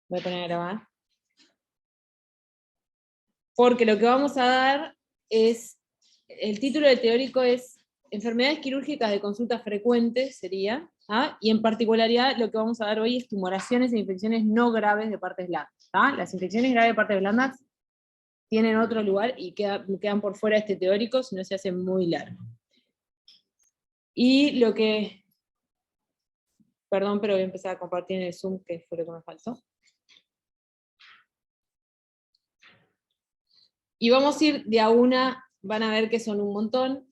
Voy a poner a grabar. Porque lo que vamos a dar es, el título del teórico es enfermedades quirúrgicas de consulta frecuente, sería, ¿ah? Y en particularidad lo que vamos a dar hoy es tumoraciones e infecciones no graves de partes blandas. ¿Ah? Las infecciones graves de partes blandas tienen otro lugar y quedan por fuera de este teórico, si no se hace muy largo. Y lo que... Perdón, pero voy a empezar a compartir en el Zoom, que fue lo que me faltó. Y vamos a ir de a una, van a ver que son un montón,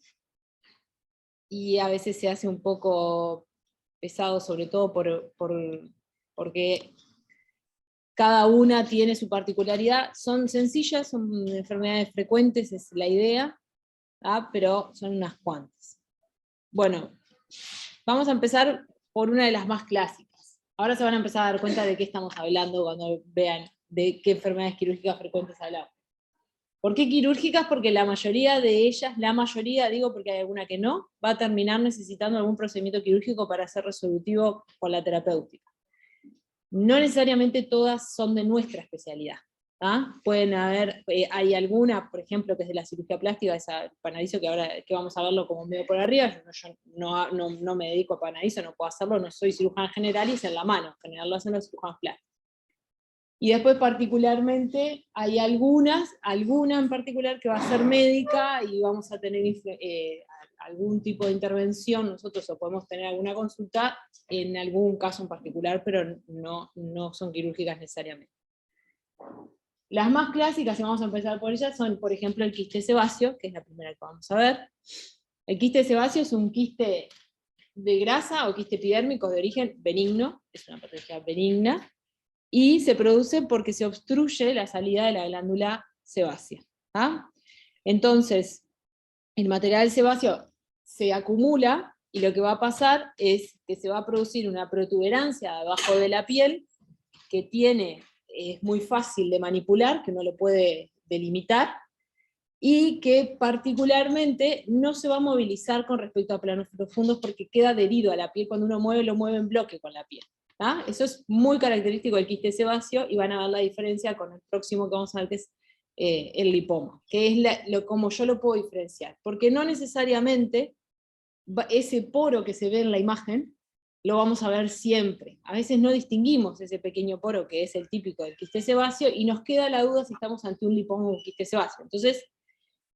y a veces se hace un poco pesado, sobre todo porque cada una tiene su particularidad. Son sencillas, son enfermedades frecuentes, es la idea, ¿ah? Pero son unas cuantas. Bueno, vamos a empezar por una de las más clásicas. Ahora se van a empezar a dar cuenta de qué estamos hablando cuando vean de qué enfermedades quirúrgicas frecuentes hablamos. ¿Por qué quirúrgicas? Porque la mayoría de ellas, digo porque hay alguna que no, va a terminar necesitando algún procedimiento quirúrgico para ser resolutivo con la terapéutica. No necesariamente todas son de nuestra especialidad. ¿Ah? Pueden haber, hay alguna, por ejemplo, que es de la cirugía plástica, esa panadizo, que ahora que vamos a verlo como medio por arriba, yo no me dedico a panadizo, no puedo hacerlo, no soy cirujano general y es en la mano, en general lo hacen los cirujanos plásticos. Y después particularmente hay alguna en particular que va a ser médica y vamos a tener algún tipo de intervención nosotros, o podemos tener alguna consulta en algún caso en particular, pero no son quirúrgicas necesariamente. Las más clásicas, y vamos a empezar por ellas, son por ejemplo el quiste sebáceo, que es la primera que vamos a ver. El quiste sebáceo es un quiste de grasa o quiste epidérmico de origen benigno, es una patología benigna, y se produce porque se obstruye la salida de la glándula sebácea. ¿Ah? Entonces, el material sebáceo se acumula, y lo que va a pasar es que se va a producir una protuberancia debajo de la piel, que es muy fácil de manipular, que uno lo puede delimitar, y que particularmente no se va a movilizar con respecto a planos profundos porque queda adherido a la piel. Cuando uno mueve, lo mueve en bloque con la piel. ¿Ah? Eso es muy característico del quiste sebáceo, y van a ver la diferencia con el próximo que vamos a ver, que es el lipoma, que es como yo lo puedo diferenciar, porque no necesariamente ese poro que se ve en la imagen lo vamos a ver siempre. A veces no distinguimos ese pequeño poro que es el típico del quiste sebáceo, y nos queda la duda si estamos ante un lipoma o un quiste sebáceo. Entonces,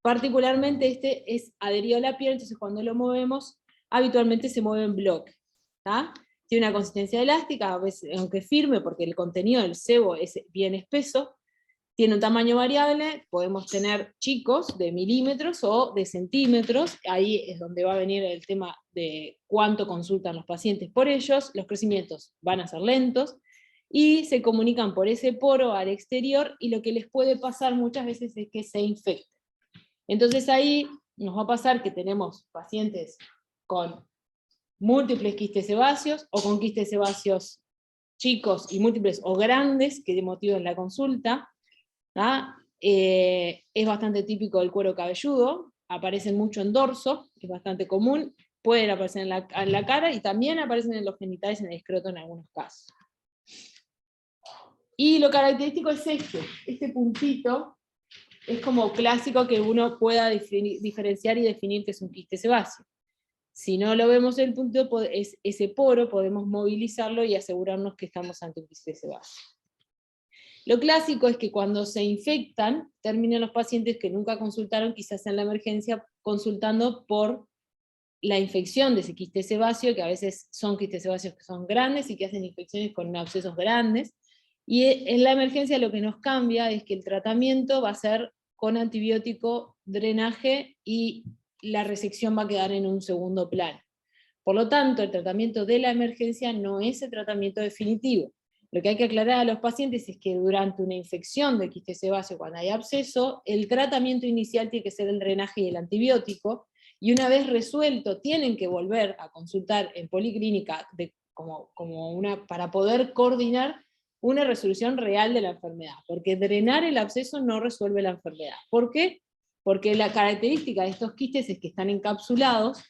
particularmente este es adherido a la piel, entonces cuando lo movemos, habitualmente se mueve en bloque. ¿Tá? Tiene una consistencia elástica, a veces, aunque firme, porque el contenido del sebo es bien espeso. Tiene un tamaño variable, podemos tener chicos de milímetros o de centímetros, ahí es donde va a venir el tema de cuánto consultan los pacientes por ellos. Los crecimientos van a ser lentos, y se comunican por ese poro al exterior, y lo que les puede pasar muchas veces es que se infecten. Entonces ahí nos va a pasar que tenemos pacientes con múltiples quistes sebáceos, o con quistes sebáceos chicos y múltiples o grandes que motivan la consulta. Es bastante típico del cuero cabelludo, aparecen mucho en dorso, es bastante común, pueden aparecer en la cara, y también aparecen en los genitales, en el escroto en algunos casos. Y lo característico es este puntito, es como clásico que uno pueda diferenciar y definir que es un quiste sebáceo. Si no lo vemos el punto, es ese poro, podemos movilizarlo y asegurarnos que estamos ante un quiste sebáceo. Lo clásico es que cuando se infectan, terminan los pacientes que nunca consultaron, quizás en la emergencia, consultando por la infección de ese quiste sebáceo, que a veces son quistes sebáceos que son grandes y que hacen infecciones con abscesos grandes. Y en la emergencia lo que nos cambia es que el tratamiento va a ser con antibiótico, drenaje, y la resección va a quedar en un segundo plano. Por lo tanto, el tratamiento de la emergencia no es el tratamiento definitivo. Lo que hay que aclarar a los pacientes es que durante una infección de quiste sebáceo, cuando hay absceso, el tratamiento inicial tiene que ser el drenaje y el antibiótico, y una vez resuelto tienen que volver a consultar en policlínica para poder coordinar una resolución real de la enfermedad, porque drenar el absceso no resuelve la enfermedad. ¿Por qué? Porque la característica de estos quistes es que están encapsulados,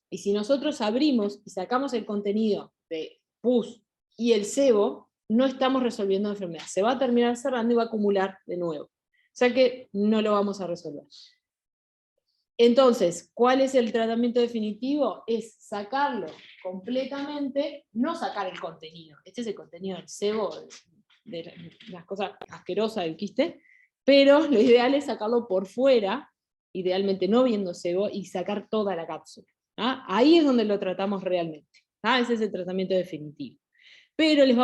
y si nosotros abrimos y sacamos el contenido de pus y el sebo, no estamos resolviendo la enfermedad. Se va a terminar cerrando y va a acumular de nuevo. O sea que no lo vamos a resolver. Entonces, ¿cuál es el tratamiento definitivo? Es sacarlo completamente, no sacar el contenido. Este es el contenido del sebo, de las cosas asquerosas del quiste, pero lo ideal es sacarlo por fuera, idealmente no viendo sebo, y sacar toda la cápsula. Ahí es donde lo tratamos realmente. Ese es el tratamiento definitivo. Pero les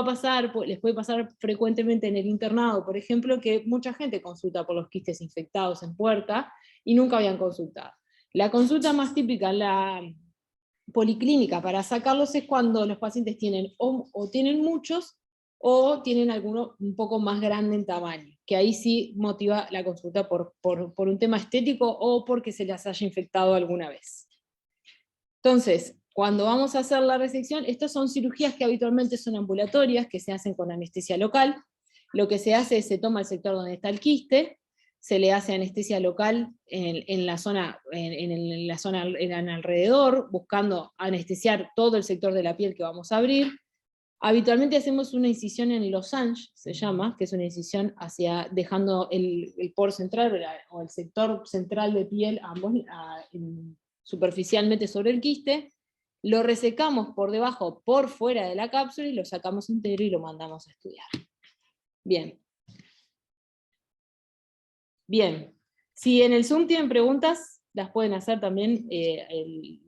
puede pasar frecuentemente en el internado, por ejemplo, que mucha gente consulta por los quistes infectados en puerta y nunca habían consultado. La consulta más típica en la policlínica para sacarlos es cuando los pacientes tienen o tienen muchos o tienen alguno un poco más grande en tamaño, que ahí sí motiva la consulta por un tema estético o porque se les haya infectado alguna vez. Entonces, cuando vamos a hacer la resección, estas son cirugías que habitualmente son ambulatorias, que se hacen con anestesia local. Lo que se hace es se toma el sector donde está el quiste, se le hace anestesia local en la zona en alrededor, buscando anestesiar todo el sector de la piel que vamos a abrir. Habitualmente hacemos una incisión en losange, se llama, que es una incisión dejando el poro central o el sector central de piel superficialmente sobre el quiste, lo resecamos por debajo, por fuera de la cápsula, y lo sacamos entero y lo mandamos a estudiar. Bien. Bien. Si en el Zoom tienen preguntas, las pueden hacer también,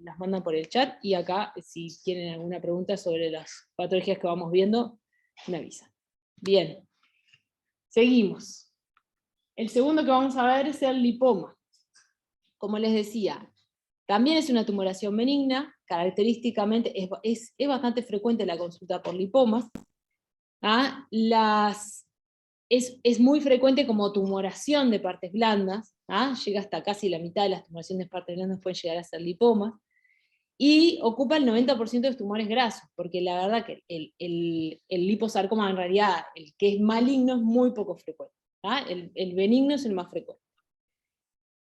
las mandan por el chat, y acá, si tienen alguna pregunta sobre las patologías que vamos viendo, me avisan. Bien. Seguimos. El segundo que vamos a ver es el lipoma. Como les decía, también es una tumoración benigna, característicamente es bastante frecuente la consulta por lipomas. Es muy frecuente como tumoración de partes blandas, llega hasta casi la mitad de las tumoraciones de partes blandas pueden llegar a ser lipomas, y ocupa el 90% de los tumores grasos, porque la verdad que el liposarcoma en realidad, el que es maligno, es muy poco frecuente. El benigno es el más frecuente.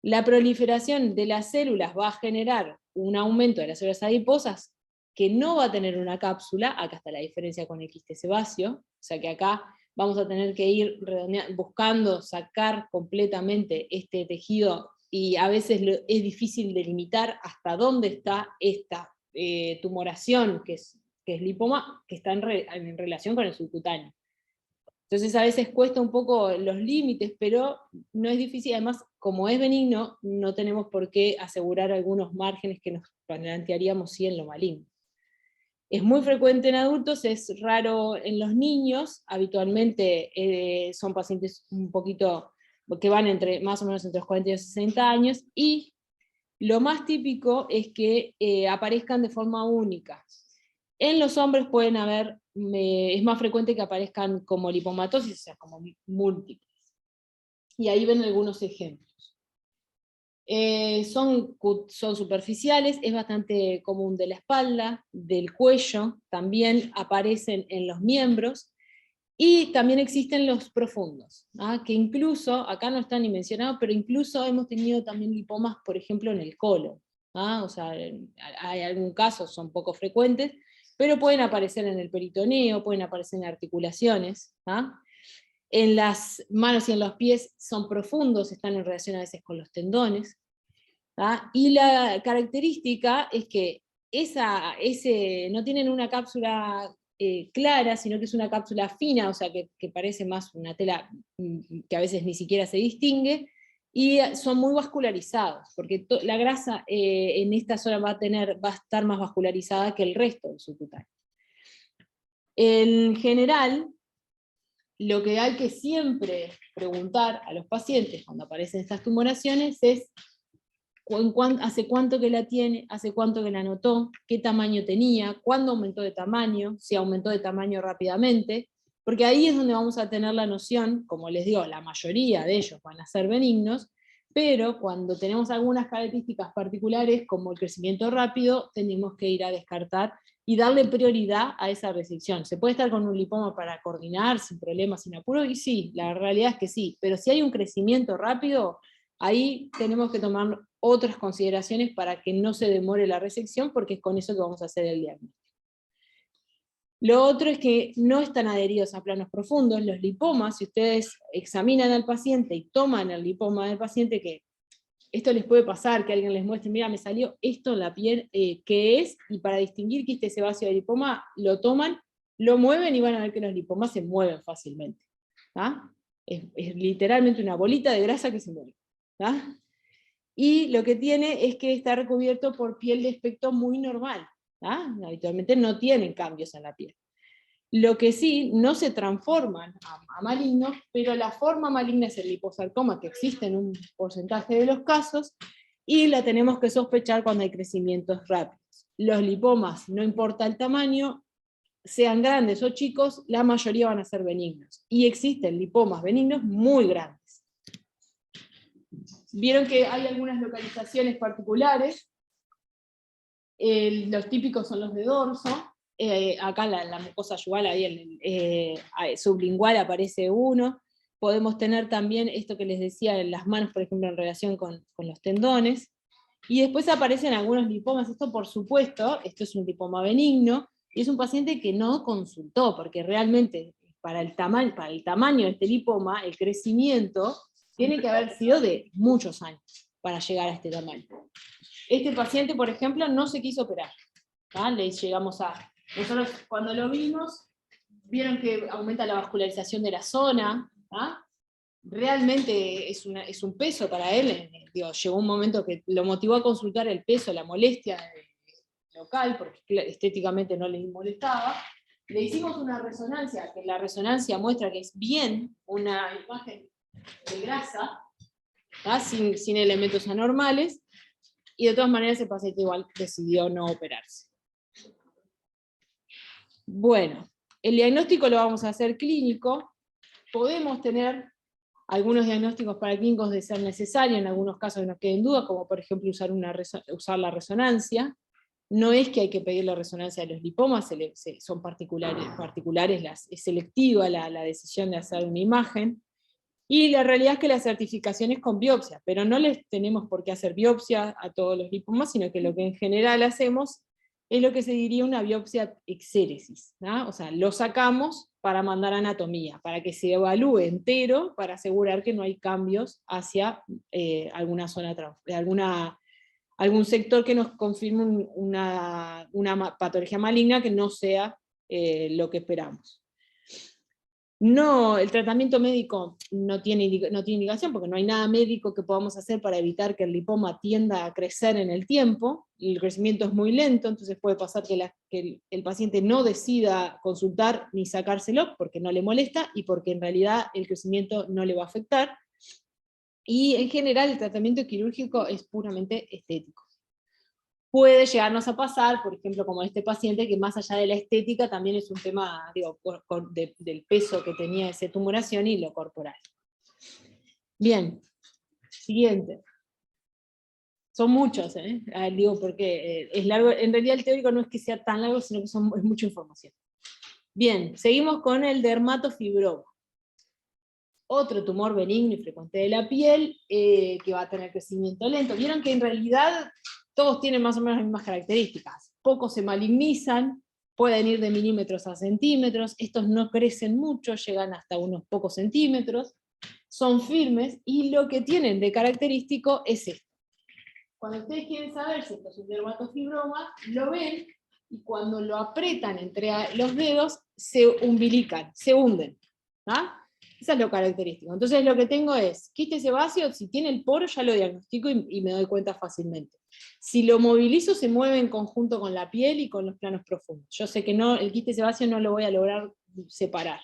La proliferación de las células va a generar un aumento de las células adiposas que no va a tener una cápsula. Acá está la diferencia con el quiste sebáceo, o sea que acá vamos a tener que ir buscando sacar completamente este tejido, y a veces es difícil delimitar hasta dónde está esta tumoración, que es lipoma, que está en relación con el subcutáneo. Entonces a veces cuesta un poco los límites, pero no es difícil. Además, como es benigno, no tenemos por qué asegurar algunos márgenes que nos plantearíamos sí en lo maligno. Es muy frecuente en adultos, es raro en los niños. Habitualmente son pacientes un poquito que van más o menos entre los 40 y los 60 años, y lo más típico es que aparezcan de forma única. En los hombres pueden haber, es más frecuente que aparezcan como lipomatosis, o sea, como múltiples. Y ahí ven algunos ejemplos. Son superficiales, es bastante común de la espalda, del cuello, también aparecen en los miembros, y también existen los profundos, que incluso, acá no están ni mencionados, pero incluso hemos tenido también lipomas, por ejemplo, en el colon. O sea, hay algún caso, son poco frecuentes, pero pueden aparecer en el peritoneo, pueden aparecer en articulaciones. En las manos y en los pies son profundos, están en relación a veces con los tendones. Y la característica es que no tienen una cápsula clara, sino que es una cápsula fina, o sea que parece más una tela que a veces ni siquiera se distingue, y son muy vascularizados, porque la grasa en esta zona va a estar más vascularizada que el resto del subcutáneo. En general, lo que hay que siempre preguntar a los pacientes cuando aparecen estas tumoraciones es hace cuánto que la tiene, hace cuánto que la notó, qué tamaño tenía, cuándo aumentó de tamaño, si aumentó de tamaño rápidamente, porque ahí es donde vamos a tener la noción. Como les digo, la mayoría de ellos van a ser benignos, pero cuando tenemos algunas características particulares, como el crecimiento rápido, tenemos que ir a descartar y darle prioridad a esa resección. ¿Se puede estar con un lipoma para coordinar sin problemas, sin apuro? Y sí, la realidad es que sí, pero si hay un crecimiento rápido, ahí tenemos que tomar otras consideraciones para que no se demore la resección, porque es con eso que vamos a hacer el diagnóstico. Lo otro es que no están adheridos a planos profundos. Los lipomas, si ustedes examinan al paciente y toman el lipoma del paciente, que esto les puede pasar, que alguien les muestre, mira, me salió esto en la piel, ¿qué es? Y para distinguir quiste sebáceo de lipoma, lo toman, lo mueven y van a ver que los lipomas se mueven fácilmente. Es literalmente una bolita de grasa que se mueve. Y lo que tiene es que está recubierto por piel de aspecto muy normal. Habitualmente no tienen cambios en la piel. Lo que sí, no se transforman a malignos, pero la forma maligna es el liposarcoma, que existe en un porcentaje de los casos, y la tenemos que sospechar cuando hay crecimientos rápidos. Los lipomas, no importa el tamaño, sean grandes o chicos, la mayoría van a ser benignos. Y existen lipomas benignos muy grandes. Vieron que hay algunas localizaciones particulares. Los típicos son los de dorso. Acá la mucosa yugal, ahí sublingual aparece uno. Podemos tener también esto que les decía en las manos, por ejemplo, en relación con los tendones. Y después aparecen algunos lipomas. Esto, por supuesto, esto es un lipoma benigno, y es un paciente que no consultó, porque realmente para el tamaño de este lipoma, el crecimiento tiene que haber sido de muchos años para llegar a este tamaño. Este paciente, por ejemplo, no se quiso operar. Le llegamos a... Nosotros cuando lo vimos, vieron que aumenta la vascularización de la zona. Realmente es un peso para él. Llegó un momento que lo motivó a consultar el peso, la molestia local, porque estéticamente no le molestaba. Le hicimos una resonancia, que la resonancia muestra que es bien una imagen de grasa, sin elementos anormales, y de todas maneras el paciente igual decidió no operarse. Bueno, el diagnóstico lo vamos a hacer clínico. Podemos tener algunos diagnósticos paraclínicos de ser necesario, en algunos casos que nos queden dudas, como por ejemplo usar la resonancia. No es que hay que pedir la resonancia de los lipomas, son particulares, es selectiva la decisión de hacer una imagen. Y la realidad es que la certificación es con biopsia, pero no les tenemos por qué hacer biopsia a todos los lipomas, sino que lo que en general hacemos es lo que se diría una biopsia exéresis, ¿no? O sea, lo sacamos para mandar a anatomía, para que se evalúe entero, para asegurar que no hay cambios hacia alguna zona, algún sector que nos confirme una patología maligna que no sea lo que esperamos. No, el tratamiento médico no tiene indicación, porque no hay nada médico que podamos hacer para evitar que el lipoma tienda a crecer en el tiempo. El crecimiento es muy lento, entonces puede pasar que el paciente no decida consultar ni sacárselo porque no le molesta y porque en realidad el crecimiento no le va a afectar. Y en general el tratamiento quirúrgico es puramente estético. Puede llegarnos a pasar, por ejemplo, como este paciente, que más allá de la estética también es un tema del peso que tenía esa tumoración y lo corporal. Bien, siguiente. Son muchos, porque es largo. En realidad el teórico no es que sea tan largo, sino que es mucha información. Bien, seguimos con el dermatofibroma. Otro tumor benigno y frecuente de la piel, que va a tener crecimiento lento. Vieron que en realidad todos tienen más o menos las mismas características. Pocos se malignizan, pueden ir de milímetros a centímetros, estos no crecen mucho, llegan hasta unos pocos centímetros, son firmes, y lo que tienen de característico es esto. Cuando ustedes quieren saber si esto es un dermatofibroma, lo ven, y cuando lo apretan entre los dedos, se umbilican, se hunden. Eso es lo característico. Entonces lo que tengo es, quiste sebáceo, si tiene el poro ya lo diagnostico y me doy cuenta fácilmente. Si lo movilizo se mueve en conjunto con la piel y con los planos profundos. Yo sé que el quiste sebáceo no lo voy a lograr separar.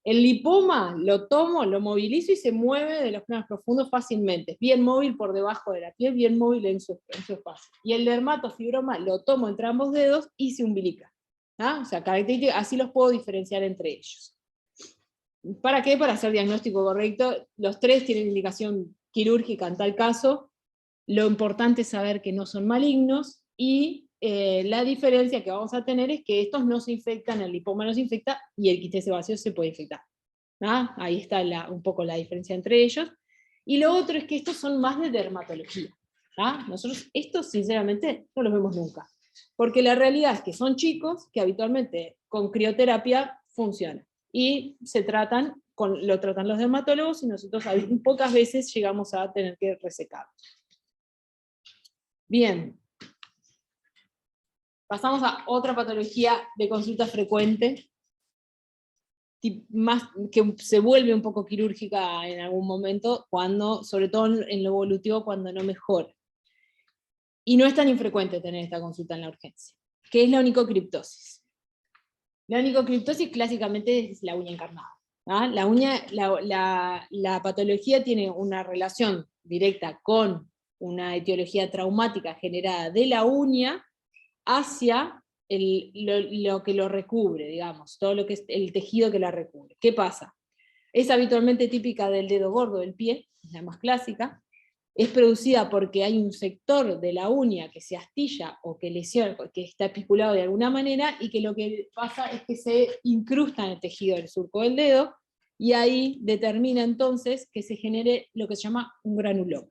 El lipoma lo tomo, lo movilizo y se mueve de los planos profundos fácilmente. Bien móvil por debajo de la piel, bien móvil en su espacio. Y el dermatofibroma lo tomo entre ambos dedos y se umbilica. O sea, así los puedo diferenciar entre ellos. ¿Para qué? Para hacer diagnóstico correcto. Los tres tienen indicación quirúrgica en tal caso. Lo importante es saber que no son malignos, y la diferencia que vamos a tener es que estos no se infectan, el lipoma no se infecta, y el quiste sebáceo se puede infectar. Ahí está un poco la diferencia entre ellos. Y lo otro es que estos son más de dermatología. Nosotros estos sinceramente no los vemos nunca. Porque la realidad es que son chicos que habitualmente con crioterapia funcionan. Y lo tratan los dermatólogos y nosotros pocas veces llegamos a tener que resecarlos. Bien. Pasamos a otra patología de consulta frecuente, más, que se vuelve un poco quirúrgica en algún momento, sobre todo en lo evolutivo, cuando no mejora. Y no es tan infrecuente tener esta consulta en la urgencia, que es la onicocriptosis. La onicocriptosis clásicamente es la uña encarnada. La patología tiene una relación directa con una etiología traumática generada de la uña hacia lo que lo recubre, digamos, todo lo que es el tejido que la recubre. ¿Qué pasa? Es habitualmente típica del dedo gordo del pie, es la más clásica, es producida porque hay un sector de la uña que se astilla o que lesiona, que está apiculado de alguna manera, y que lo que pasa es que se incrusta en el tejido del surco del dedo, y ahí determina entonces que se genere lo que se llama un granuloma.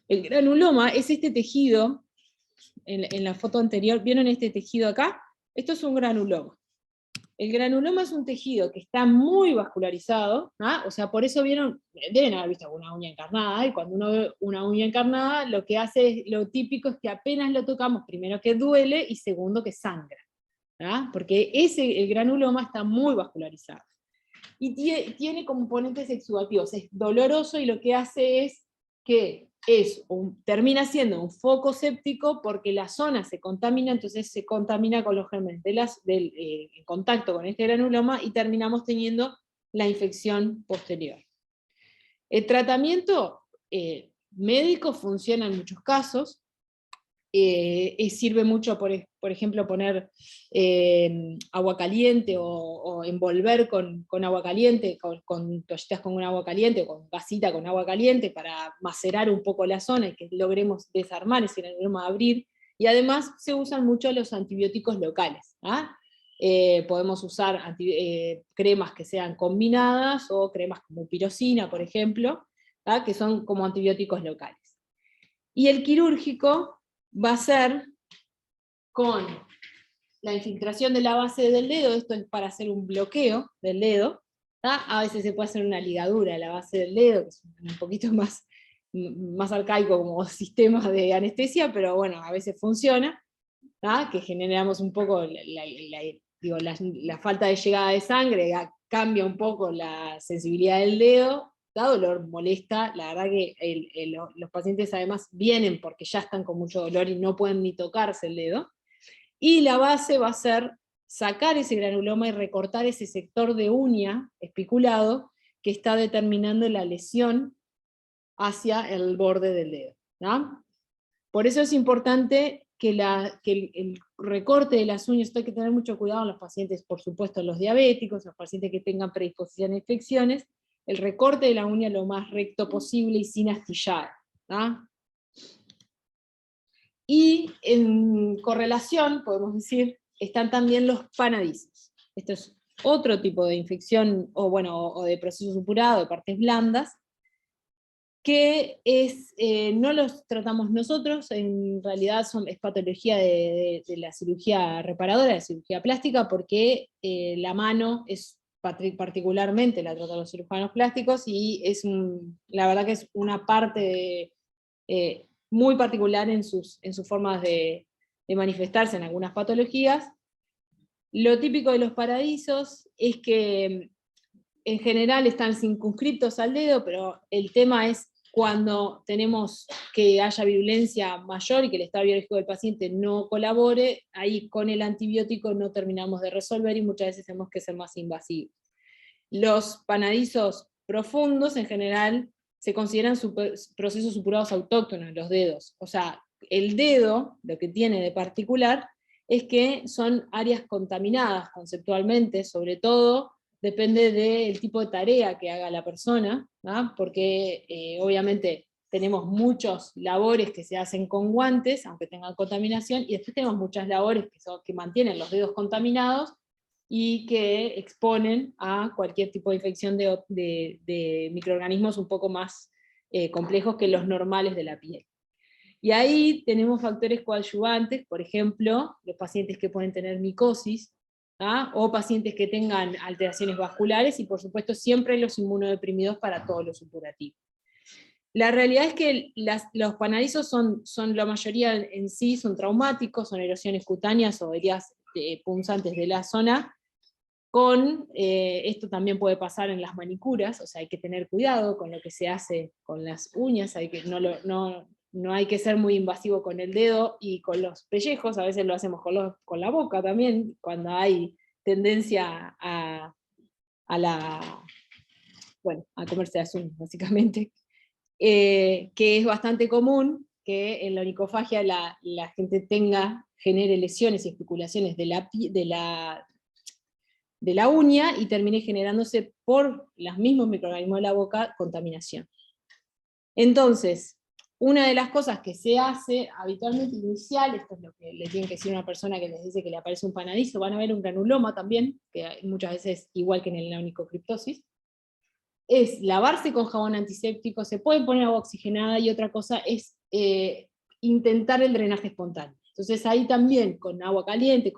El granuloma es este tejido, en la foto anterior, ¿vieron este tejido acá? Esto es un granuloma. El granuloma es un tejido que está muy vascularizado, o sea, por eso deben haber visto una uña encarnada, y cuando uno ve una uña encarnada, lo que hace, lo típico es que apenas lo tocamos, primero que duele, y segundo que sangra, porque el granuloma está muy vascularizado. Y tiene componentes exudativos, es doloroso, y lo que hace es que termina siendo un foco séptico porque la zona se contamina, entonces se contamina con los gérmenes en contacto con este granuloma, y terminamos teniendo la infección posterior. El tratamiento médico funciona en muchos casos. Sirve mucho, por ejemplo, poner agua caliente o envolver con agua caliente, con toallitas con agua caliente, o con vasita con agua caliente, para macerar un poco la zona y que logremos desarmar ese granuloma, abrir. Y además se usan mucho los antibióticos locales. Podemos usar cremas que sean combinadas, o cremas como pirosina, por ejemplo, que son como antibióticos locales. Y el quirúrgico va a ser con la infiltración de la base del dedo. Esto es para hacer un bloqueo del dedo. A veces se puede hacer una ligadura de la base del dedo, que es un poquito más arcaico como sistema de anestesia, pero bueno, a veces funciona, que generamos un poco la falta de llegada de sangre, cambia un poco la sensibilidad del dedo, da dolor, molesta. La verdad que los pacientes además vienen porque ya están con mucho dolor y no pueden ni tocarse el dedo. Y la base va a ser sacar ese granuloma y recortar ese sector de uña espiculado que está determinando la lesión hacia el borde del dedo. Por eso es importante que el recorte de las uñas, esto hay que tener mucho cuidado en los pacientes, por supuesto los diabéticos, los pacientes que tengan predisposición a infecciones, el recorte de la uña lo más recto posible y sin astillar. Y en correlación, podemos decir, están también los panadizos. Esto es otro tipo de infección, o de proceso supurado, de partes blandas, que no los tratamos nosotros, en realidad es patología de la cirugía reparadora, de la cirugía plástica, porque la mano es particularmente la tratan los cirujanos plásticos, y la verdad que es una parte muy particular en sus formas de manifestarse en algunas patologías. Lo típico de los paradizos es que en general están circunscriptos al dedo, pero el tema es cuando tenemos que haya virulencia mayor y que el estado biológico del paciente no colabore, ahí con el antibiótico no terminamos de resolver, y muchas veces tenemos que ser más invasivos. Los panadizos profundos en general se consideran procesos supurados autóctonos en los dedos. O sea, el dedo, lo que tiene de particular, es que son áreas contaminadas conceptualmente, sobre todo depende del tipo de tarea que haga la persona, porque obviamente tenemos muchas labores que se hacen con guantes, aunque tengan contaminación, y después tenemos muchas labores que mantienen los dedos contaminados, y que exponen a cualquier tipo de infección de microorganismos un poco más complejos que los normales de la piel. Y ahí tenemos factores coadyuvantes, por ejemplo, los pacientes que pueden tener micosis, o pacientes que tengan alteraciones vasculares, y por supuesto siempre los inmunodeprimidos para todos los supurativos. La realidad es que los panadizos son la mayoría en sí, son traumáticos, son erosiones cutáneas o heridas punzantes de la zona, esto también puede pasar en las manicuras, o sea, hay que tener cuidado con lo que se hace con las uñas, no hay que ser muy invasivo con el dedo y con los pellejos, a veces lo hacemos con la boca también, cuando hay tendencia a comerse las uñas, básicamente. Que es bastante común que en la onicofagia la gente genere lesiones y especulaciones de la uña y termine generándose por los mismos microorganismos de la boca contaminación. Entonces, una de las cosas que se hace habitualmente inicial, esto es lo que le tienen que decir a una persona que les dice que le aparece un panadizo, van a ver un granuloma también, que muchas veces igual que en la onicocriptosis, es lavarse con jabón antiséptico, se puede poner agua oxigenada, y otra cosa es intentar el drenaje espontáneo. Entonces ahí también, con agua caliente,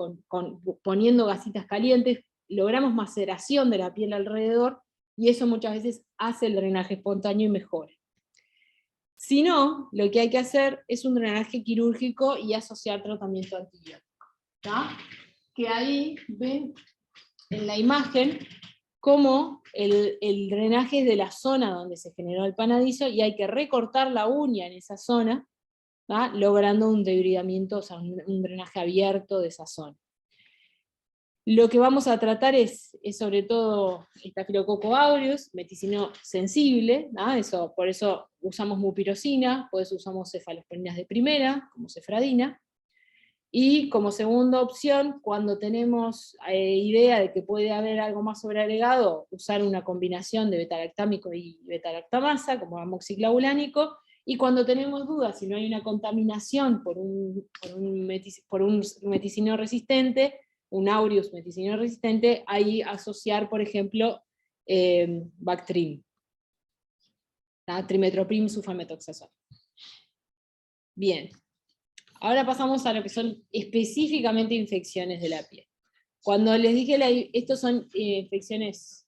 poniendo gasitas calientes, logramos maceración de la piel alrededor, y eso muchas veces hace el drenaje espontáneo y mejora. Si no, lo que hay que hacer es un drenaje quirúrgico y asociar tratamiento antibiótico. ¿Tá? Que ahí ven en la imagen cómo el drenaje es de la zona donde se generó el panadizo, y hay que recortar la uña en esa zona, ¿tá? Logrando un debridamiento, o sea, un drenaje abierto de esa zona. Lo que vamos a tratar es sobre todo Staphylococcus aureus, meticino sensible, ¿no? Por eso usamos mupirocina, por eso usamos cefalosporinas de primera, como cefradina, y como segunda opción, cuando tenemos idea de que puede haber algo más sobreagregado, usar una combinación de betalactámico y betalactamasa, como amoxiclavulánico, y cuando tenemos dudas si no hay una contaminación por un meticino resistente, un aureus meticino resistente, ahí asociar, por ejemplo, Bactrim, trimetoprim sulfametoxazol. Bien. Ahora pasamos a lo que son específicamente infecciones de la piel. Cuando les dije, estos son infecciones,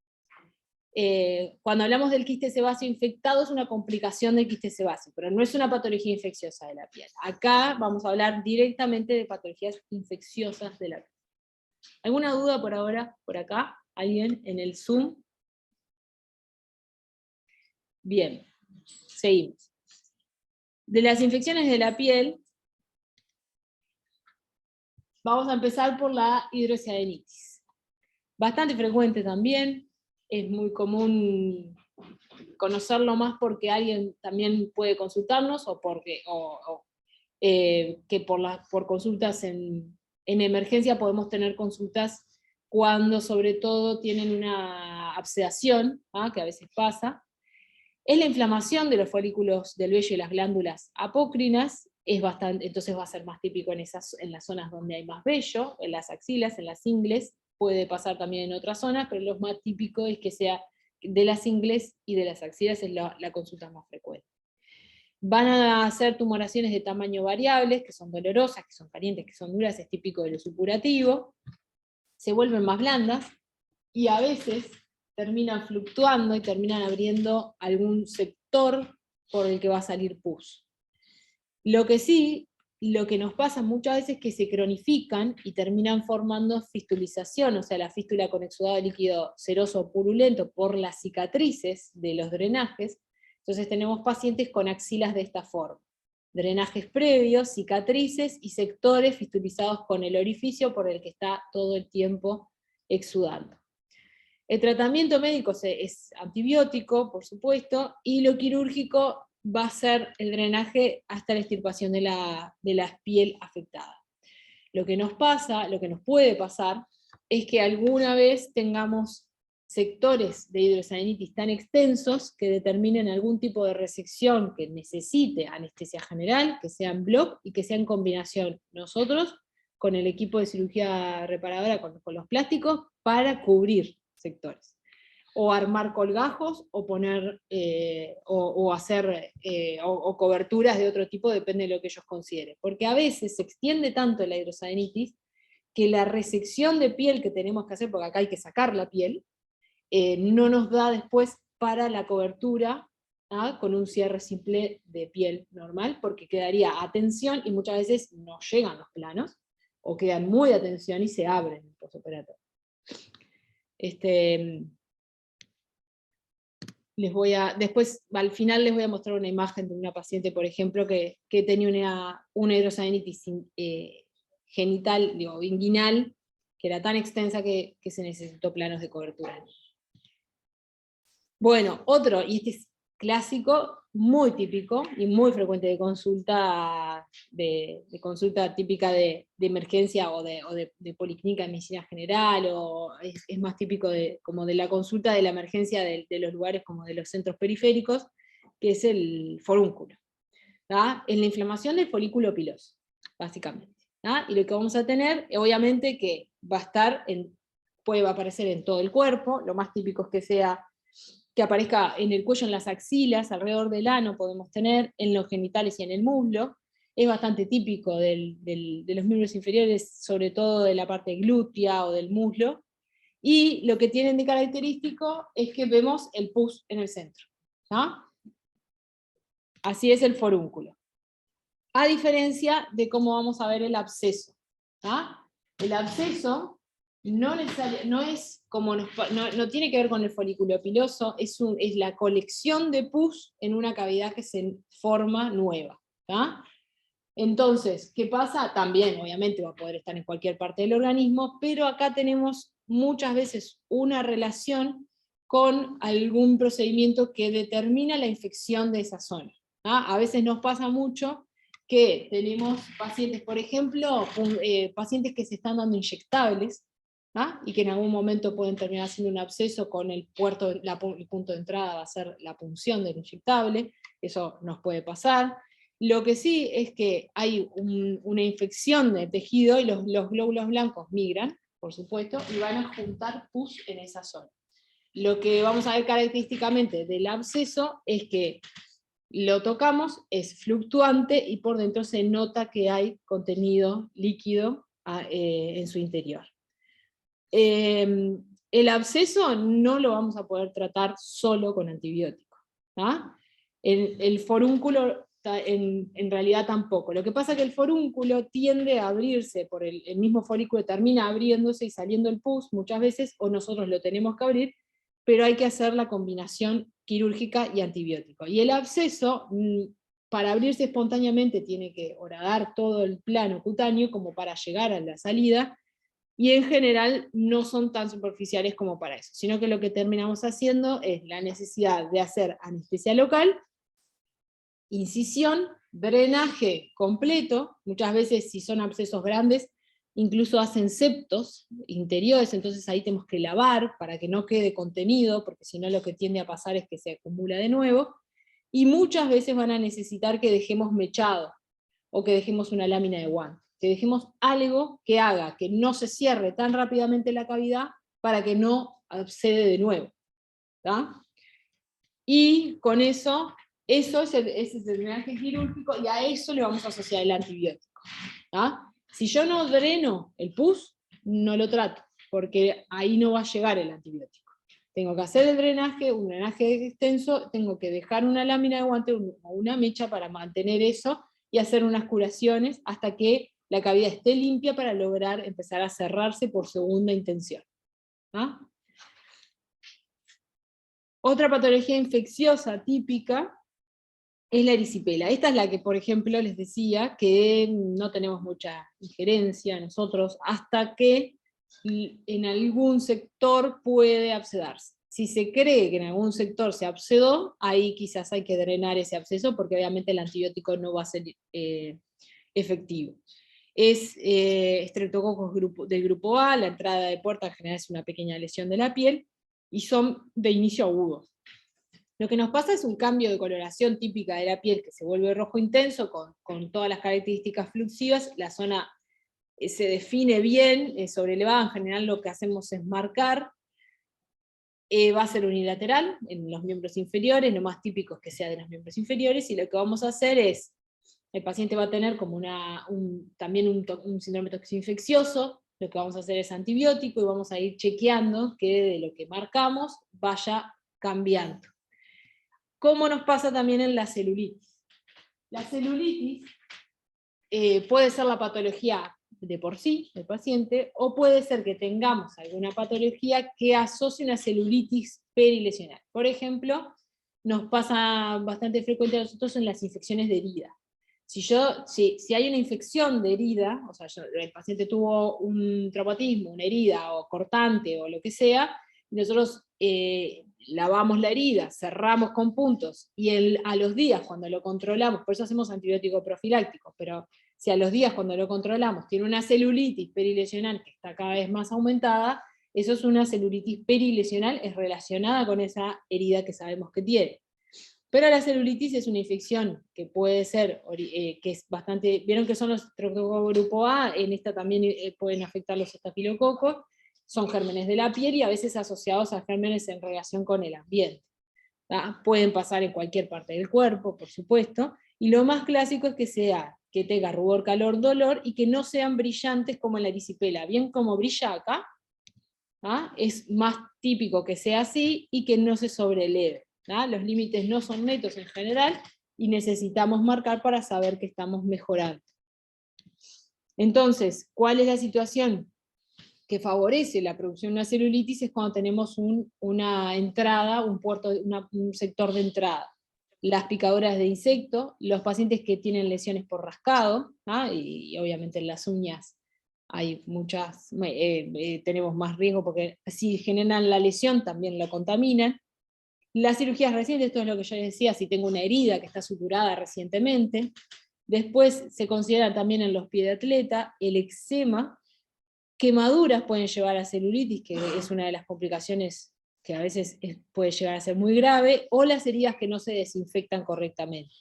cuando hablamos del quiste sebáceo infectado, es una complicación del quiste sebáceo, pero no es una patología infecciosa de la piel. Acá vamos a hablar directamente de patologías infecciosas de la piel. ¿Alguna duda por ahora, por acá? ¿Alguien en el Zoom? Bien, seguimos. De las infecciones de la piel, vamos a empezar por la hidroxiadenitis. Bastante frecuente también, es muy común conocerlo más porque alguien también puede consultarnos, o que por consultas en emergencia podemos tener consultas cuando sobre todo tienen una abscedación, que a veces pasa. Es la inflamación de los folículos del vello y las glándulas apócrinas, entonces va a ser más típico en las zonas donde hay más vello, en las axilas, en las ingles, puede pasar también en otras zonas, pero lo más típico es que sea de las ingles y de las axilas, es la consulta más frecuente. Van a hacer tumoraciones de tamaño variables, que son dolorosas, que son calientes, que son duras, es típico de lo supurativo, se vuelven más blandas, y a veces terminan fluctuando y terminan abriendo algún sector por el que va a salir pus. Lo que nos pasa muchas veces es que se cronifican y terminan formando fistulización, o sea, la fístula con exudado de líquido seroso o purulento por las cicatrices de los drenajes. Entonces tenemos pacientes con axilas de esta forma. Drenajes previos, cicatrices y sectores fistulizados con el orificio por el que está todo el tiempo exudando. El tratamiento médico es antibiótico, por supuesto, y lo quirúrgico va a ser el drenaje hasta la extirpación de la piel afectada. Lo que nos puede pasar, es que alguna vez tengamos sectores de hidroxiadenitis tan extensos que determinen algún tipo de resección que necesite anestesia general, que sea en bloc y que sea en combinación nosotros con el equipo de cirugía reparadora, con los plásticos, para cubrir sectores. o armar colgajos, o poner, o hacer, o coberturas de otro tipo, depende de lo que ellos consideren. Porque a veces se extiende tanto la hidrosalinitis, que la resección de piel que tenemos que hacer, porque acá hay que sacar la piel, no nos da después para la cobertura, ¿ah? Con un cierre simple de piel normal, porque quedaría a tensión y muchas veces no llegan los planos, o quedan muy a tensión y se abren en el postoperatorio. Después, al final les voy a mostrar una imagen de una paciente, por ejemplo, que tenía una hidrosalinitis genital, digo, inguinal, que era tan extensa que se necesitó planos de cobertura. Bueno, otro, y este es clásico, muy típico y muy frecuente de consulta, consulta típica de emergencia o de policlínica de medicina general, o es más típico como de la consulta de la emergencia de los lugares como de los centros periféricos, que es el forúnculo. ¿Tá? En la inflamación del folículo piloso, básicamente. ¿Tá? Y lo que vamos a tener, obviamente que va a estar, puede aparecer en todo el cuerpo, lo más típico es que sea que aparezca en el cuello, en las axilas, alrededor del ano podemos tener, en los genitales y en el muslo. Es bastante típico de los miembros inferiores, sobre todo de la parte glútea o del muslo. Y lo que tienen de característico es que vemos el pus en el centro. ¿No? Así es el forúnculo. A diferencia de cómo vamos a ver el absceso. ¿No? El absceso no es como no tiene que ver con el folículo piloso, es la colección de pus en una cavidad que se forma nueva. ¿Tá? Entonces, ¿qué pasa? También, obviamente, va a poder estar en cualquier parte del organismo, pero acá tenemos muchas veces una relación con algún procedimiento que determina la infección de esa zona. ¿Ah? A veces nos pasa mucho que tenemos pacientes, por ejemplo, pacientes que se están dando inyectables, ¿ah? Y que en algún momento pueden terminar siendo un absceso con el punto de entrada va a ser la punción del inyectable, eso nos puede pasar. Lo que sí es que hay una infección de tejido y los glóbulos blancos migran, por supuesto, y van a juntar pus en esa zona. Lo que vamos a ver característicamente del absceso es que lo tocamos, es fluctuante y por dentro se nota que hay contenido líquido en su interior. El absceso no lo vamos a poder tratar solo con antibióticos. El forúnculo en realidad tampoco. Lo que pasa es que el forúnculo tiende a abrirse, por el mismo folículo termina abriéndose y saliendo el pus muchas veces, o nosotros lo tenemos que abrir, pero hay que hacer la combinación quirúrgica y antibiótico. Y el absceso, para abrirse espontáneamente, tiene que horadar todo el plano cutáneo como para llegar a la salida, y en general no son tan superficiales como para eso, sino que lo que terminamos haciendo es la necesidad de hacer anestesia local, incisión, drenaje completo, muchas veces si son abscesos grandes, incluso hacen septos interiores, entonces ahí tenemos que lavar para que no quede contenido, porque si no lo que tiende a pasar es que se acumula de nuevo, y muchas veces van a necesitar que dejemos mechado, o que dejemos una lámina de guante, que dejemos algo que haga que no se cierre tan rápidamente la cavidad para que no abscede de nuevo. ¿Tá? Y con eso, ese es el drenaje quirúrgico, y a eso le vamos a asociar el antibiótico. ¿Tá? Si yo no dreno el pus, no lo trato, porque ahí no va a llegar el antibiótico. Tengo que hacer el drenaje, un drenaje extenso, tengo que dejar una lámina de guante o una mecha para mantener eso, y hacer unas curaciones hasta que la cavidad esté limpia para lograr empezar a cerrarse por segunda intención. ¿Ah? Otra patología infecciosa típica es la erisipela. Esta es la que, por ejemplo, les decía que no tenemos mucha injerencia nosotros hasta que en algún sector puede abscedarse. Si se cree que en algún sector se abscedó, ahí quizás hay que drenar ese absceso, porque obviamente el antibiótico no va a ser efectivo. Es estreptococos del grupo A, la entrada de puerta en general es una pequeña lesión de la piel, y son de inicio agudo. Lo que nos pasa es un cambio de coloración típica de la piel, que se vuelve rojo intenso, con todas las características fluxivas, la zona se define bien, sobrelevada, en general lo que hacemos es marcar, va a ser unilateral en los miembros inferiores, lo más típico es que sea de los miembros inferiores, y lo que vamos a hacer es, el paciente va a tener como también un síndrome toxoinfeccioso, lo que vamos a hacer es antibiótico, y vamos a ir chequeando que de lo que marcamos vaya cambiando. Como nos pasa también en la celulitis. La celulitis puede ser la patología de por sí del paciente, o puede ser que tengamos alguna patología que asocie una celulitis perilesional. Por ejemplo, nos pasa bastante frecuente a nosotros en las infecciones de herida. Si hay una infección de herida, o sea, el paciente tuvo un traumatismo, una herida, o cortante, o lo que sea, y nosotros lavamos la herida, cerramos con puntos, y a los días, cuando lo controlamos, por eso hacemos antibiótico profiláctico, pero si a los días, cuando lo controlamos, tiene una celulitis perilesional que está cada vez más aumentada, eso es una celulitis perilesional, es relacionada con esa herida que sabemos que tiene. Pero la celulitis es una infección que puede ser, que es bastante, vieron que son los estreptococos grupo A, en esta también pueden afectar los estafilococos, son gérmenes de la piel y a veces asociados a gérmenes en relación con el ambiente. ¿tá? Pueden pasar en cualquier parte del cuerpo, por supuesto, y lo más clásico es que tenga rubor, calor, dolor, y que no sean brillantes como en la erisipela, bien como brilla acá, ¿tá? Es más típico que sea así, y que no se sobreleve. ¿tá? Los límites no son netos en general, y necesitamos marcar para saber que estamos mejorando. Entonces, ¿cuál es la situación que favorece la producción de una celulitis? Es cuando tenemos una entrada, un sector de entrada. Las picaduras de insecto, los pacientes que tienen lesiones por rascado, y obviamente en las uñas hay muchas, tenemos más riesgo porque si generan la lesión también lo contaminan. Las cirugías recientes, esto es lo que yo les decía, si tengo una herida que está suturada recientemente. Después se considera también en los pies de atleta el eczema. Quemaduras pueden llevar a celulitis, que es una de las complicaciones que a veces puede llegar a ser muy grave, o las heridas que no se desinfectan correctamente.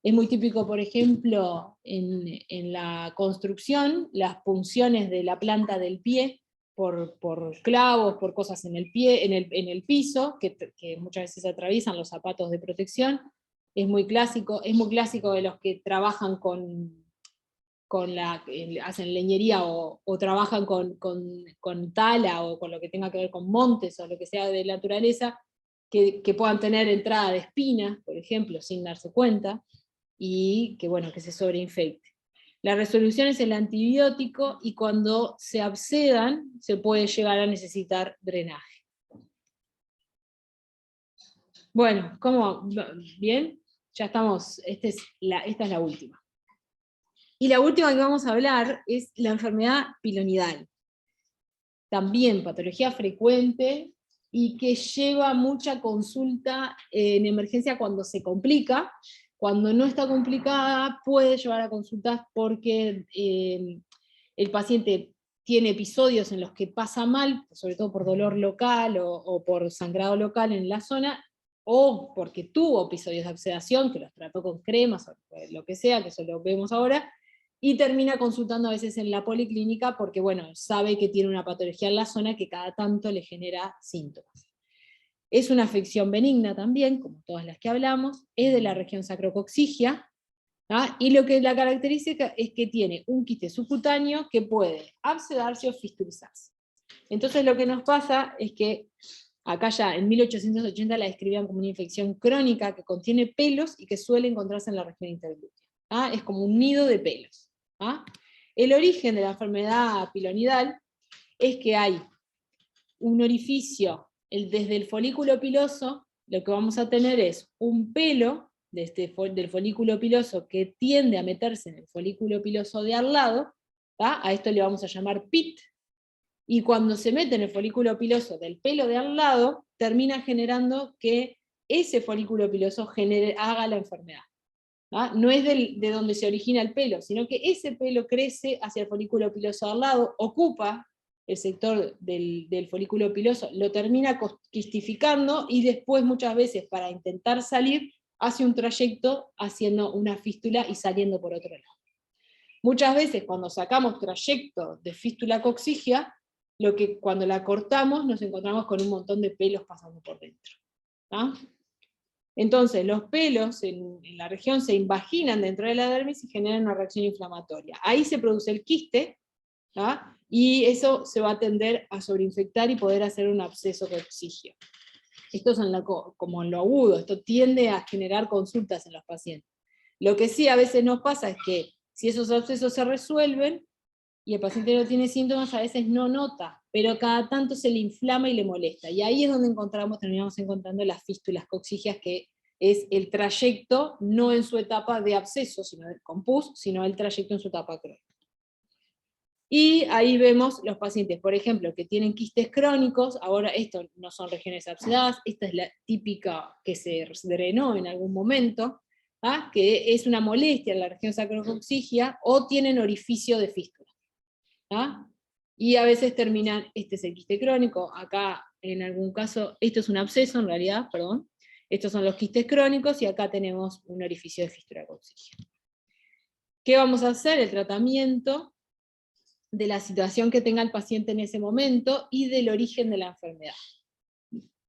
Es muy típico, por ejemplo, en la construcción, las punciones de la planta del pie, por clavos, por cosas en el pie, en el piso, que muchas veces atraviesan los zapatos de protección. Es muy clásico de los que trabajan hacen leñería o trabajan con tala o con lo que tenga que ver con montes o lo que sea de naturaleza, que puedan tener entrada de espinas, por ejemplo, sin darse cuenta, y que se sobreinfecte. La resolución es el antibiótico, y cuando se abscedan se puede llegar a necesitar drenaje. Bueno, ¿cómo? ¿Bien? Ya estamos, esta es la última. Y la última que vamos a hablar es la enfermedad pilonidal. También patología frecuente y que lleva mucha consulta en emergencia cuando se complica. Cuando no está complicada puede llevar a consultas porque el paciente tiene episodios en los que pasa mal, sobre todo por dolor local o por sangrado local en la zona, o porque tuvo episodios de abscedación, que los trató con cremas o lo que sea, que eso lo vemos ahora, y termina consultando a veces en la policlínica porque, sabe que tiene una patología en la zona que cada tanto le genera síntomas. Es una afección benigna también, como todas las que hablamos, es de la región sacrocoxigia, y lo que la característica es que tiene un quiste subcutáneo que puede abscedarse o fistulizarse. Entonces lo que nos pasa es que acá ya en 1880 la describían como una infección crónica que contiene pelos y que suele encontrarse en la región interglútea. Es como un nido de pelos. El origen de la enfermedad pilonidal es que hay un orificio desde el folículo piloso. Lo que vamos a tener es un pelo del folículo piloso que tiende a meterse en el folículo piloso de al lado, a esto le vamos a llamar PIT, y cuando se mete en el folículo piloso del pelo de al lado, termina generando que ese folículo piloso haga la enfermedad. No es de donde se origina el pelo, sino que ese pelo crece hacia el folículo piloso al lado, ocupa el sector del folículo piloso, lo termina quistificando, y después muchas veces para intentar salir hace un trayecto haciendo una fístula y saliendo por otro lado. Muchas veces cuando sacamos trayecto de fístula coxigia, cuando la cortamos nos encontramos con un montón de pelos pasando por dentro. ¿Tá? Entonces, los pelos en la región se invaginan dentro de la dermis y generan una reacción inflamatoria. Ahí se produce el quiste, ¿tá? Y eso se va a tender a sobreinfectar y poder hacer un absceso coccígeo. Esto es como en lo agudo, esto tiende a generar consultas en los pacientes. Lo que sí a veces nos pasa es que si esos abscesos se resuelven y el paciente no tiene síntomas, a veces no nota, pero cada tanto se le inflama y le molesta. Y ahí es donde terminamos encontrando las fístulas coccígeas, que es el trayecto, no en su etapa de absceso, con pus, sino el trayecto en su etapa crónica. Y ahí vemos los pacientes, por ejemplo, que tienen quistes crónicos. Ahora, esto no son regiones abscedadas, esta es la típica que se drenó en algún momento, ¿ah? Que es una molestia en la región sacrococcígea, o tienen orificio de fístula. ¿Ah? Y a veces terminan, este es el quiste crónico, acá en algún caso, esto es un absceso en realidad, perdón, estos son los quistes crónicos, y acá tenemos un orificio de fístula coccígea. ¿Qué vamos a hacer? El tratamiento de la situación que tenga el paciente en ese momento y del origen de la enfermedad.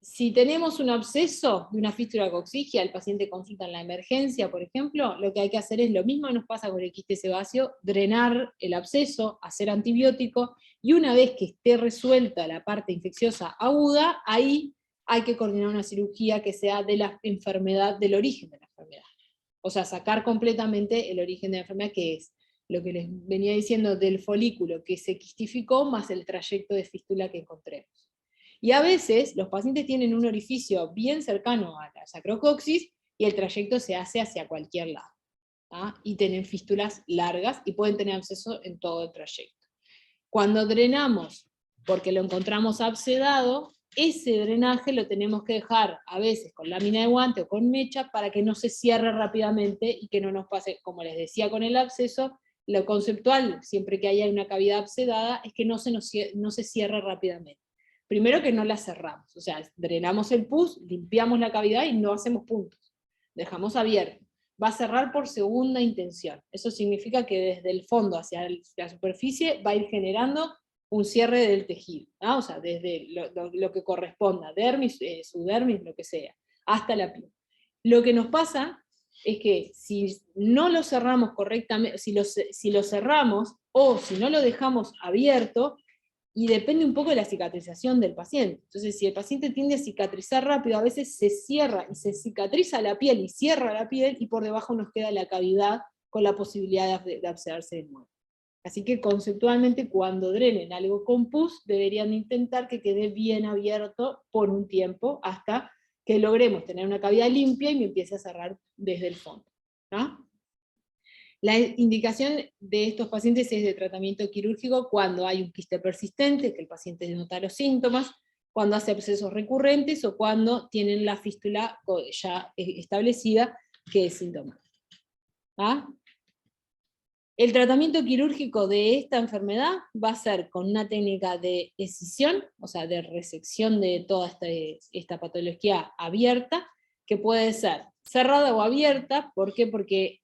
Si tenemos un absceso de una fístula coccígea, el paciente consulta en la emergencia, por ejemplo, lo que hay que hacer es lo mismo que nos pasa con el quiste sebáceo: drenar el absceso, hacer antibiótico, y una vez que esté resuelta la parte infecciosa aguda, ahí hay que coordinar una cirugía que sea de la enfermedad, del origen de la enfermedad. O sea, sacar completamente el origen de la enfermedad, que es lo que les venía diciendo del folículo que se quistificó, más el trayecto de fístula que encontremos. Y a veces los pacientes tienen un orificio bien cercano a la sacrococcix y el trayecto se hace hacia cualquier lado, ¿tá? Y tienen fístulas largas y pueden tener absceso en todo el trayecto. Cuando drenamos, porque lo encontramos abscedado, ese drenaje lo tenemos que dejar a veces con lámina de guante o con mecha para que no se cierre rápidamente y que no nos pase, como les decía con el absceso. Lo conceptual, siempre que haya una cavidad abscedada, es que no se cierre rápidamente. Primero que no la cerramos, o sea, drenamos el pus, limpiamos la cavidad y no hacemos puntos. Dejamos abierto. Va a cerrar por segunda intención. Eso significa que desde el fondo hacia la superficie va a ir generando un cierre del tejido, ¿no? O sea, desde lo que corresponda, dermis, subdermis, lo que sea, hasta la piel. Lo que nos pasa es que si no lo cerramos correctamente, si lo cerramos o si no lo dejamos abierto, y depende un poco de la cicatrización del paciente. Entonces, si el paciente tiende a cicatrizar rápido, a veces se cierra y se cicatriza la piel y cierra la piel, y por debajo nos queda la cavidad con la posibilidad de abscedarse de nuevo. Así que conceptualmente, cuando drenen algo con pus, deberían intentar que quede bien abierto por un tiempo, hasta que logremos tener una cavidad limpia y me empiece a cerrar desde el fondo, ¿no? La indicación de estos pacientes es de tratamiento quirúrgico cuando hay un quiste persistente, que el paciente nota los síntomas, cuando hace abscesos recurrentes, o cuando tienen la fístula ya establecida, que es sintomática. ¿Ah? El tratamiento quirúrgico de esta enfermedad va a ser con una técnica de escisión, o sea, de resección de toda esta patología abierta, que puede ser cerrada o abierta. ¿Por qué? Porque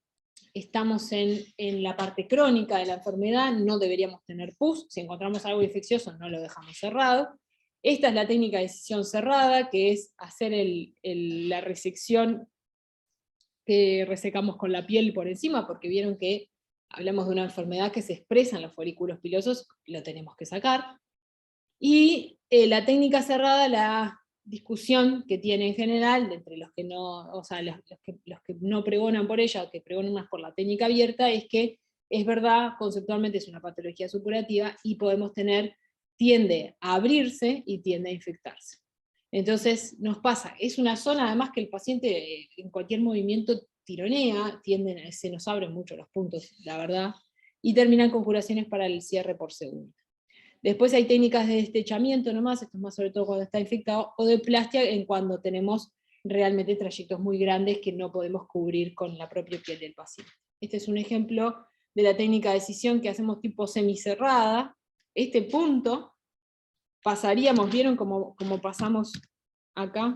estamos en la parte crónica de la enfermedad, no deberíamos tener pus. Si encontramos algo infeccioso, no lo dejamos cerrado. Esta es la técnica de escisión cerrada, que es hacer la resección que resecamos con la piel por encima, porque vieron que hablamos de una enfermedad que se expresa en los folículos pilosos, lo tenemos que sacar. Y la técnica cerrada, la discusión que tiene en general entre los que no, o sea, los que no pregonan por ella, o que pregonan más por la técnica abierta, es que es verdad, conceptualmente es una patología supurativa, y podemos tiende a abrirse y tiende a infectarse. Entonces nos pasa, es una zona además que el paciente en cualquier movimiento tironea, se nos abren mucho los puntos, la verdad, y terminan con curaciones para el cierre por segundo. Después hay técnicas de destrechamiento nomás, esto es más sobre todo cuando está infectado, o de plastia en cuando tenemos realmente trayectos muy grandes que no podemos cubrir con la propia piel del paciente. Este es un ejemplo de la técnica de escisión que hacemos tipo semicerrada. Este punto pasaríamos, ¿vieron cómo pasamos acá?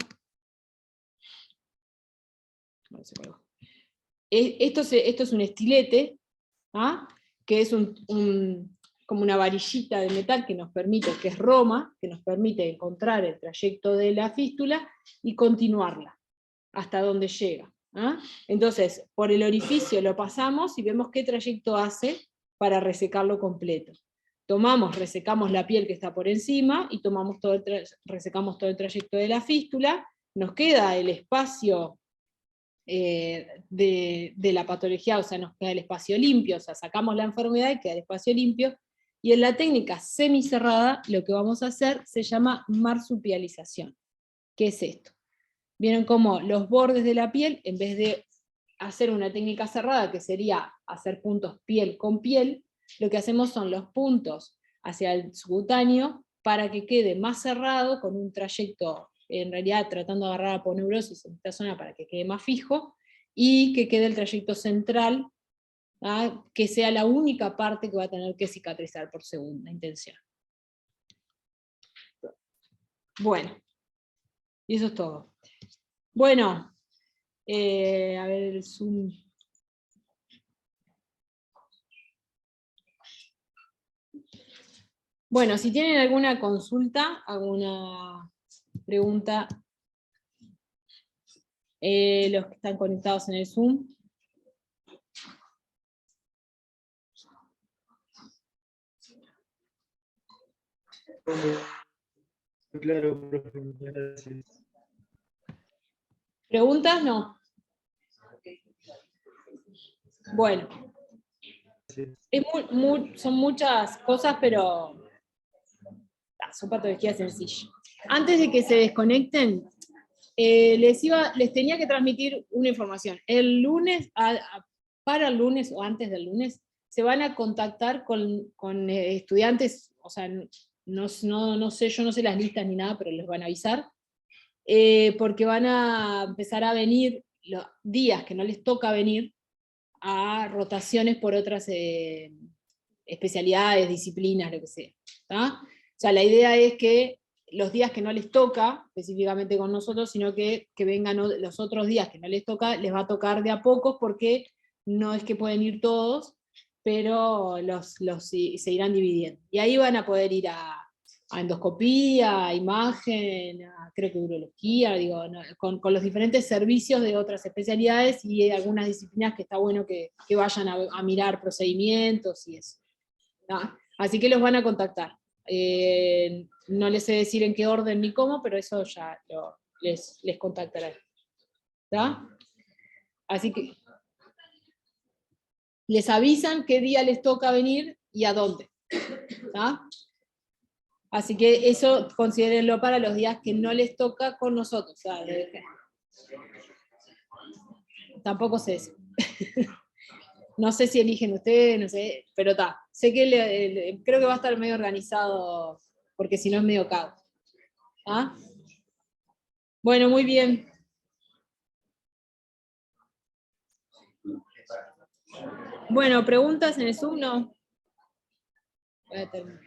Esto es un estilete, ¿ah? Que es como una varillita de metal que nos permite, que es Roma, que nos permite encontrar el trayecto de la fístula y continuarla hasta donde llega. Entonces, por el orificio lo pasamos y vemos qué trayecto hace para resecarlo completo. Resecamos la piel que está por encima y resecamos todo el trayecto de la fístula, nos queda el espacio de la patología, o sea, nos queda el espacio limpio, o sea, sacamos la enfermedad y queda el espacio limpio, y en la técnica semicerrada lo que vamos a hacer se llama marsupialización. ¿Qué es esto? Vieron cómo los bordes de la piel, en vez de hacer una técnica cerrada, que sería hacer puntos piel con piel, lo que hacemos son los puntos hacia el subcutáneo para que quede más cerrado, con un trayecto, en realidad tratando de agarrar aponeurosis en esta zona para que quede más fijo, y que quede el trayecto central, que sea la única parte que va a tener que cicatrizar por segunda intención. Bueno, y eso es todo. Bueno, a ver el Zoom. Bueno, si tienen alguna consulta, alguna pregunta, los que están conectados en el Zoom. Claro, profe, gracias. ¿Preguntas? No. Bueno. Son muchas cosas, pero son patologías sencillas. Antes de que se desconecten, les tenía que transmitir una información. El lunes, para el lunes o antes del lunes, se van a contactar con estudiantes, o sea, no sé, yo no sé las listas ni nada, pero les van a avisar, porque van a empezar a venir los días que no les toca venir a rotaciones por otras especialidades, disciplinas, lo que sea. O sea, la idea es que los días que no les toca, específicamente con nosotros, sino que vengan los otros días que no les toca, les va a tocar de a pocos, porque no es que pueden ir todos, pero se irán dividiendo. Y ahí van a poder ir a endoscopía, a imagen, creo que urología, digo, ¿no? con los diferentes servicios de otras especialidades y algunas disciplinas que está bueno que vayan a mirar procedimientos y eso. ¿No? Así que los van a contactar. No les sé decir en qué orden ni cómo, pero eso ya les contactarán. ¿Está? Así que les avisan qué día les toca venir y a dónde. ¿Está? Así que eso considérenlo para los días que no les toca con nosotros. Tampoco sé eso. No sé si eligen ustedes, no sé, pero está. Sé que creo que va a estar medio organizado, porque si no es medio caos. ¿Ah? Bueno, muy bien. Bueno, ¿preguntas en el Zoom? No. Voy a terminar.